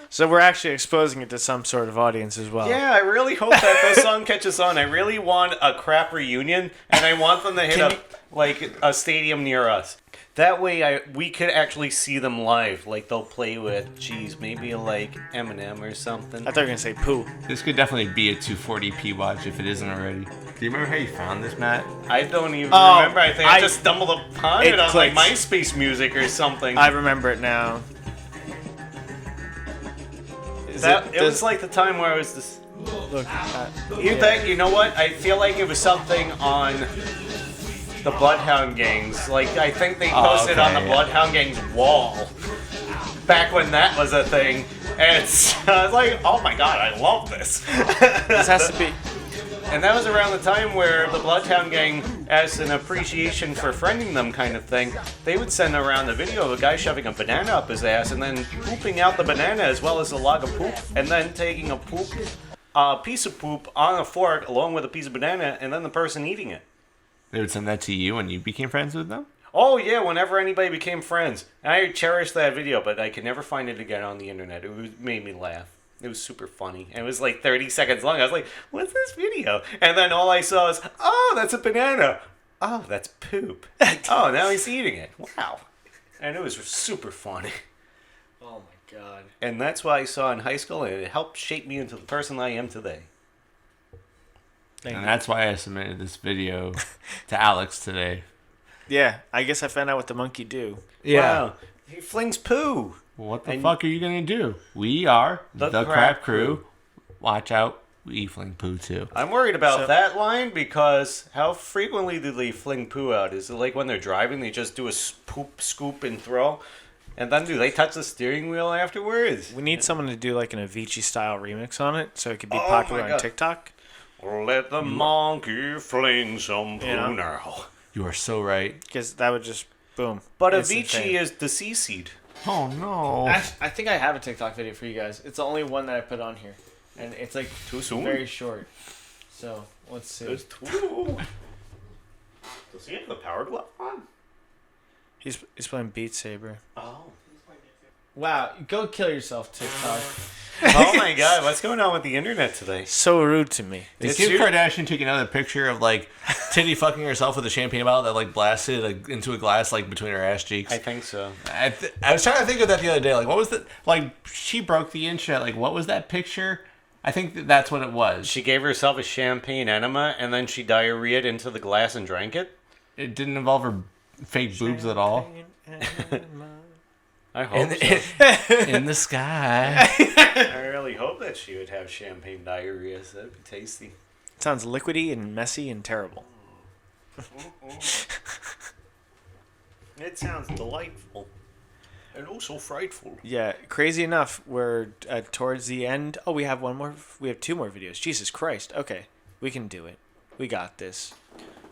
A: So we're actually exposing it to some sort of audience as well.
B: Yeah, I really hope that this song catches on. I really want a crap reunion, and I want them to hit a stadium near us. That way we could actually see them live. Like, they'll play with, maybe like Eminem or something.
A: I thought you were gonna say poo.
C: This could definitely be a 240p watch if it isn't already. Do you remember how you found this, Matt?
B: I don't even
A: Oh,
B: remember. I think I
A: I-
B: just stumbled upon
A: it
B: it on like
A: clicked.
B: MySpace music or something.
A: I remember it now.
B: It was like the time where I was this...
A: Look,
B: You know what? I feel like it was something on the Bloodhound Gangs. Like, I think they posted on the Bloodhound Gangs wall back when that was a thing. And I was like, oh my god, I love this.
A: this has to be.
B: And that was around the time where the Bloodhound Gang, as an appreciation for friending them kind of thing, they would send around a video of a guy shoving a banana up his ass and then pooping out the banana as well as a log of poop, and then taking a poop a piece of poop on a fork along with a piece of banana, and then the person eating it.
C: They would send that to you when you became friends with them?
B: Oh, yeah, whenever anybody became friends. And I cherished that video, but I could never find it again on the internet. It made me laugh. It was super funny. And it was like 30 seconds long. I was like, what's this video? And then all I saw is, oh, that's a banana. Oh, that's poop. Oh, now he's eating it. Wow. And it was super funny.
A: Oh my god.
B: And that's what I saw in high school, and it helped shape me into the person I am today.
C: And that's why I submitted this video to Alex today.
A: Yeah, I guess I found out what the monkey do.
B: Wow. He flings poo.
C: What the fuck are you going to do? We are the Crap Crew. Watch out. We fling poo too.
B: I'm worried about that line because how frequently do they fling poo out? Is it like when they're driving, they just do a poop, scoop, and throw? And then do they touch the steering wheel afterwards?
A: We need someone to do like an Avicii-style remix on it so it could be popular on TikTok.
B: Let the monkey fling some poo now.
C: You are so right.
A: Because that would just, boom.
B: But Avicii is deceased.
C: Oh, no.
A: I think I have a TikTok video for you guys. It's the only one that I put on here. And it's like
B: too soon.
A: Very short. So, let's see.
B: It's too... Does he have the power glove on?
A: He's playing Beat Saber.
B: Oh.
A: Wow, go kill yourself, TikTok.
B: Oh my god, what's going on with the internet today?
A: So rude to me.
C: Did Kim Kardashian take another picture of like titty fucking herself with a champagne bottle that like blasted like, into a glass like between her ass cheeks?
B: I think so.
C: I was trying to think of that the other day. Like, what was the like? She broke the internet. Like, what was that picture? I think that's what it was.
B: She gave herself a champagne enema and then she diarrheaed into the glass and drank it.
C: It didn't involve her fake boobs at all.
B: I hope so.
C: In the sky.
B: I really hope that she would have champagne diarrhea. So that'd be tasty.
A: It sounds liquidy and messy and terrible.
B: It sounds delightful. And also frightful.
A: Yeah, crazy enough, we're towards the end. Oh, we have one more. We have two more videos. Jesus Christ. Okay, we can do it. We got this.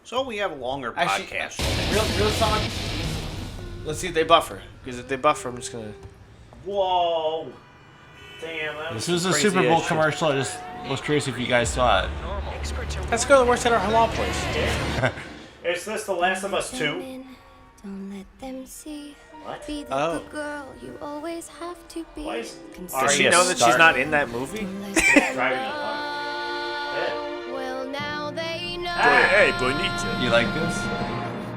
B: So we have a longer podcast.
A: Real talk. Let's see if they buffer. Because if they buffer, I'm just gonna.
B: Whoa! Damn.
C: This was a Super Bowl commercial. I just was curious if you guys saw it.
A: Let's go to the worst at our halal place.
B: Is this The Last of Us 2?
I: Don't let them see.
B: What?
I: Be the good girl you always have to be.
A: Does she know that she's not in that movie?
B: Driving a car.
I: Well, now they know.
A: Hey, bonita.
C: You like this?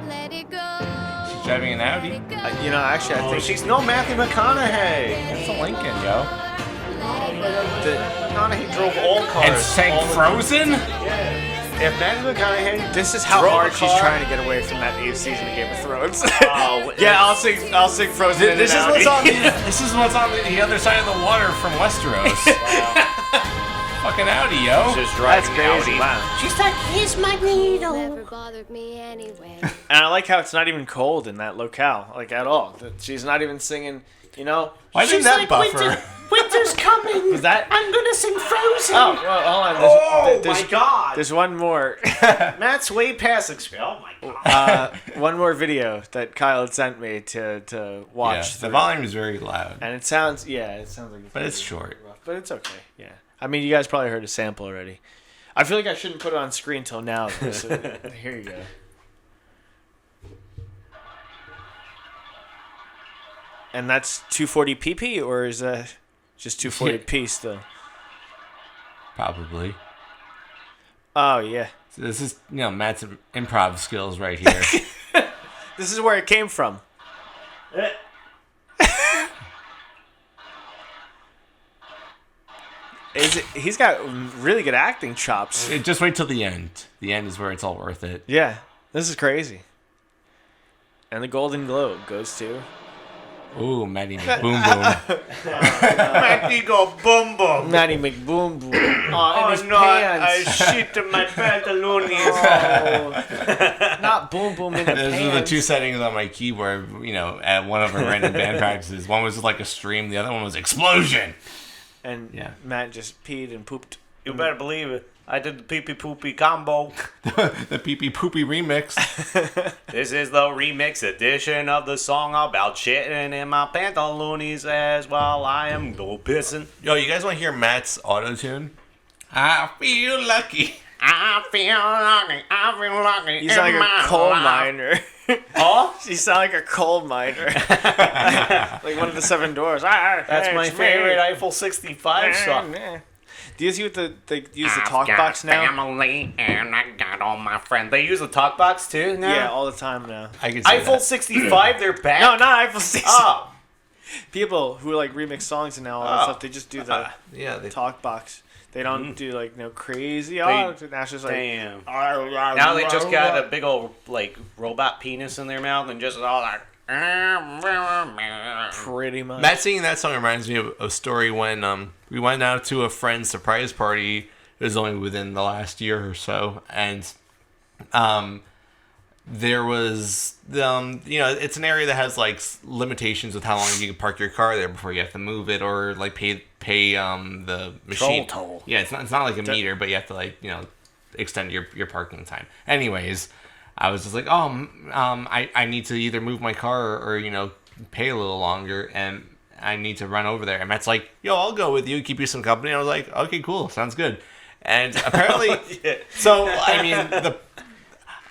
I: Let it go.
C: She's driving an Audi.
A: You know, actually, I think
B: she's no Matthew McConaughey.
C: It's a Lincoln, yo.
B: McConaughey drove all cars.
C: And sang Frozen?
B: Yeah. If Matthew McConaughey,
A: this is how hard she's trying to get away from that 8th season of Game of Thrones. Yeah, I'll sing Frozen.
C: This is what's on. This is what's on the other side of the water from Westeros. Fucking Audi, yo.
B: Just driving
A: crazy.
B: Audi.
A: Wow.
I: She's like, here's my needle. Never bothered me anyway.
A: And I like how it's not even cold in that locale, like at all. That she's not even singing. You know,
C: why didn't that buffer?
I: Winter's coming.
A: Was that?
I: I'm gonna sing Frozen.
A: Oh, well, hold on.
B: My God.
A: There's one more.
B: Matt's way past experience. Oh my God.
A: One more video that Kyle had sent me to watch.
C: Yeah, the volume is very loud.
A: And it sounds like.
C: But it's short.
A: Rough, but it's okay. Yeah. I mean, you guys probably heard a sample already. I feel like I shouldn't put it on screen till now. Though, so here you go. And that's 240p, or is that just 240p still?
C: Probably.
A: Oh, yeah.
C: So this is, Matt's improv skills right here.
A: This is where it came from. He's got really good acting chops.
C: Just wait till the end. The end is where it's all worth it.
A: Yeah, this is crazy. And the Golden Globe goes to...
C: Ooh, Maddie McBoom Boom.
B: Matty go boom boom.
A: Matty McBoom Boom.
B: Oh,
A: his
B: no,
A: pants.
B: I shit in my pantaloons.
A: Oh. Not boom boom in the
C: Those
A: pants.
C: are the two settings on my keyboard, at one of our random band practices. One was like a stream, the other one was explosion.
A: And Matt just peed and pooped.
B: You better believe it. I did the pee-pee poopy combo.
C: The pee-pee poopy remix.
B: This is the remix edition of the song about shitting in my pantaloonies as while I am go pissing.
C: Yo, you guys want to hear Matt's auto-tune? I feel lucky.
B: I feel lucky.
A: He's like a coal miner.
B: Oh?
A: You sound like a coal miner. Like one of the seven doors.
B: That's my favorite Eiffel 65 song.
A: Do you use they use the talk box now?
B: Family and I got all my friends. They use the talk box too now?
A: Yeah, all the time now.
C: I can say
B: Eiffel
C: that.
B: 65, they're back?
A: No, not Eiffel 60.
B: Oh.
A: People who like remix songs and now all that stuff, they just do the
C: Yeah, they
A: talk box. They don't do like no crazy. Now it's just like
B: Damn. Now they just got a big old like robot penis in their mouth and just all that.
A: pretty much.
C: Matt singing that song reminds me of a story when we went out to a friend's surprise party. It was only within the last year or so, and there was it's an area that has like limitations with how long you can park your car there before you have to move it or like pay the machine
B: toll.
C: Yeah, it's not like a meter, but you have to like extend your parking time. Anyways, I was just like, I need to either move my car or pay a little longer, and I need to run over there. And Matt's like, yo, I'll go with you, keep you some company. I was like, okay, cool, sounds good. And apparently, so I mean,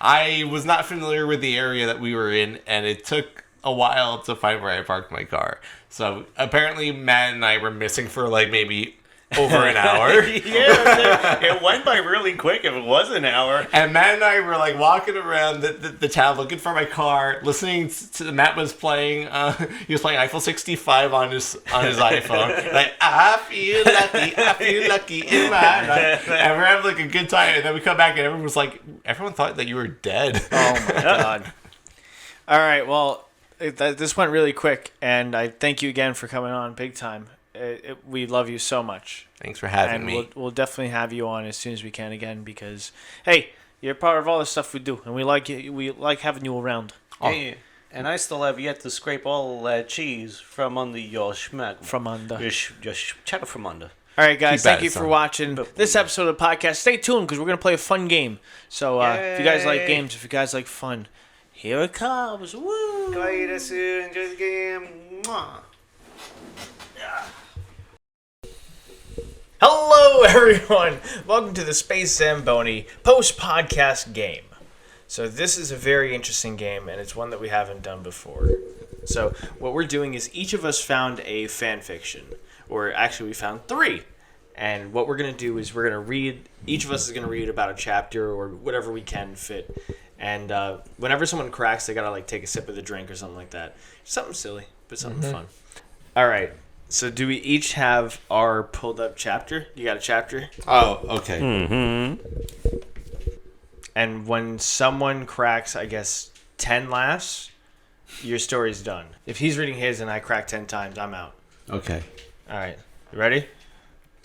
C: I was not familiar with the area that we were in, and it took a while to find where I parked my car. So apparently, Matt and I were missing for like maybe over an hour.
B: Yeah, it went by really quick if it was an hour.
C: And Matt and I were like walking around the town looking for my car, listening to Matt was playing. He was playing Eiffel 65 on his iPhone. Like I feel lucky in my life. And we're having like a good time. And then we come back and everyone thought that you were dead.
A: Oh my god! All right, well, this went really quick, and I thank you again for coming on big time. We love you so much.
C: Thanks for having me.
A: We'll definitely have you on as soon as we can again because, hey, you're part of all the stuff we do, and we like you. We like having you around.
B: Oh. Hey, and I still have yet to scrape all that cheese from under your schmack.
A: From under.
B: Your cheddar from under.
A: All right, guys,
C: Keep at
A: thank
C: it,
A: you for
C: son.
A: watching this episode of the podcast. Stay tuned because we're going to play a fun game. So if you guys like games, if you guys like fun, here it comes. Woo!
B: Enjoy the game. Mwah.
A: Hello, everyone. Welcome to the Space Zambonie post-podcast game. So this is a very interesting game, and it's one that we haven't done before. So what we're doing is each of us found a fan fiction, or actually we found 3. And what we're going to do is we're going to read, each of us is going to read about a chapter or whatever we can fit. And whenever someone cracks, they got to like take a sip of the drink or something like that. Something silly, but something fun. All right. So do we each have our pulled up chapter? You got a chapter?
C: Oh, okay.
B: Mm-hmm.
A: And when someone cracks, I guess, 10 laughs, your story's done. If he's reading his and I crack 10 times, I'm out.
C: Okay.
A: All right. You ready?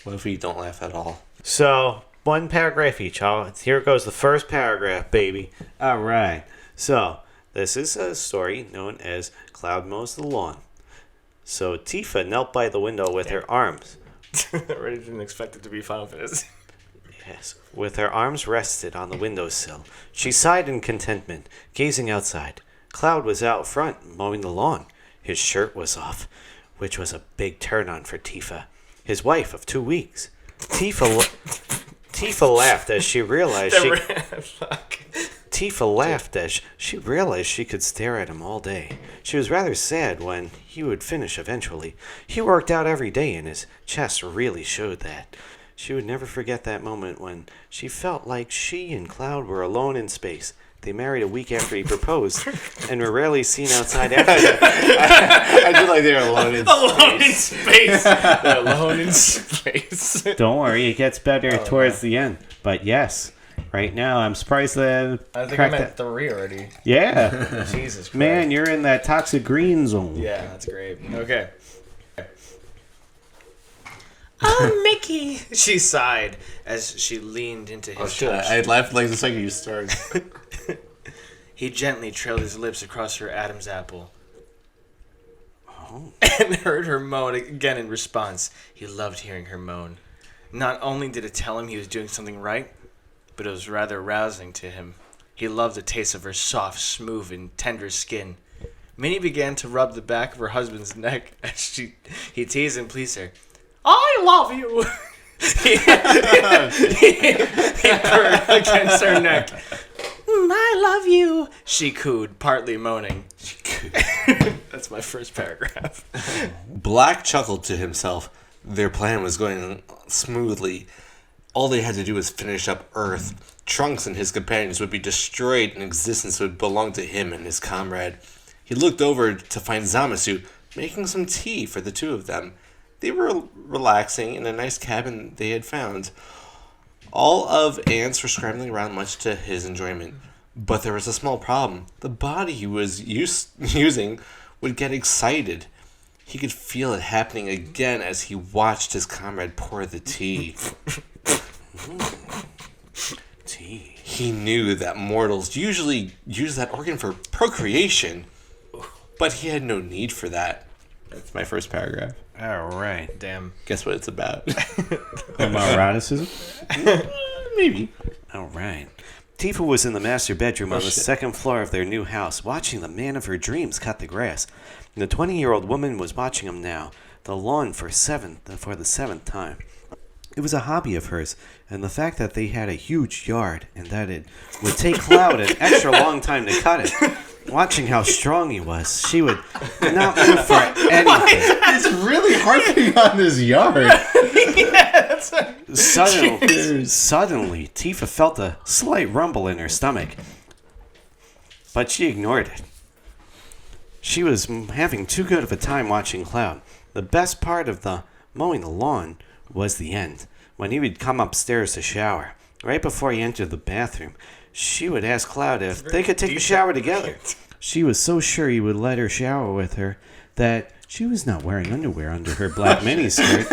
C: What if we don't laugh at all?
B: So, one paragraph each. Here goes the first paragraph, baby. All right. So, this is a story known as Cloud Mows the Lawn. So, Tifa knelt by the window with her arms.
A: I really didn't expect it to be Final Fantasy.
B: Yes. With her arms rested on the windowsill, she sighed in contentment, gazing outside. Cloud was out front, mowing the lawn. His shirt was off, which was a big turn-on for Tifa, his wife of 2 weeks. Tifa laughed as she realized Tifa laughed as she realized she could stare at him all day. She was rather sad when he would finish eventually. He worked out every day and his chest really showed that. She would never forget that moment when she felt like she and Cloud were alone in space. They married a week after he proposed and were rarely seen outside after that.
C: I feel like they're alone in
A: Alone in space. They're alone in space.
B: Don't worry, it gets better towards the end. But yes, right now I'm surprised that
A: I think I'm at 3 already.
B: Yeah.
A: Jesus Christ.
B: Man, you're in that toxic green zone.
A: Yeah, that's great. Okay. Oh, Mickey! She sighed as she leaned into his touch.
C: I laughed like the second you started.
A: He gently trailed his lips across her Adam's apple. And heard her moan again in response. He loved hearing her moan. Not only did it tell him he was doing something right, but it was rather rousing to him. He loved the taste of her soft, smooth, and tender skin. Minnie began to rub the back of her husband's neck as he teased and pleased her. I love you! he purred against her neck. I love you, she cooed, partly moaning. That's my first paragraph.
C: Blaque chuckled to himself. Their plan was going smoothly. All they had to do was finish up Earth. Trunks and his companions would be destroyed and existence would belong to him and his comrade. He looked over to find Zamasu making some tea for the two of them. They were relaxing in a nice cabin they had found. All of ants were scrambling around much to his enjoyment. But there was a small problem. The body he was using would get excited. He could feel it happening again as he watched his comrade pour the tea.
B: Tea.
C: He knew that mortals usually use that organ for procreation, but he had no need for that. That's my first paragraph.
B: All right.
A: Damn.
C: Guess what it's about?
B: Homoeroticism?
C: Maybe.
B: All right. Tifa was in the master bedroom on the second floor of their new house, watching the man of her dreams cut the grass. The 20-year-old woman was watching him now, the lawn for the seventh time. It was a hobby of hers, and the fact that they had a huge yard and that it would take Cloud an extra long time to cut it. Watching how strong he was, she would not move for anything.
J: It's really harping on his yard.
B: Suddenly, Tifa felt a slight rumble in her stomach, but she ignored it. She was having too good of a time watching Cloud. The best part of the mowing the lawn was the end, when he would come upstairs to shower. Right before he entered the bathroom, she would ask Cloud if they could take a shower together. She was so sure he would let her shower with her that she was not wearing underwear under her black miniskirt.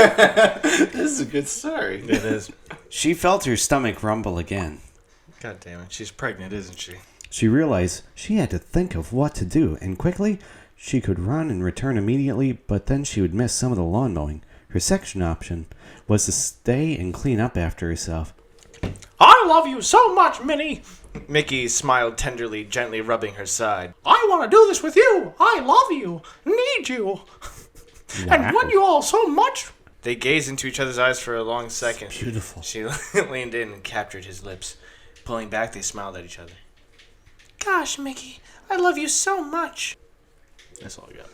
C: This is a good story.
A: It is.
B: She felt her stomach rumble again.
A: God damn it. She's pregnant, isn't she?
B: She realized she had to think of what to do, and quickly she could run and return immediately, but then she would miss some of the lawn mowing. Her second option was to stay and clean up after herself.
A: I love you so much, Minnie. Mickey smiled tenderly, gently rubbing her side. I want to do this with you. I love you. Need you.
B: Wow.
A: And want you all so much. They gazed into each other's eyes for a long second.
B: It's beautiful.
A: She leaned in and captured his lips. Pulling back, they smiled at each other. Gosh, Mickey, I love you so much. That's all I got.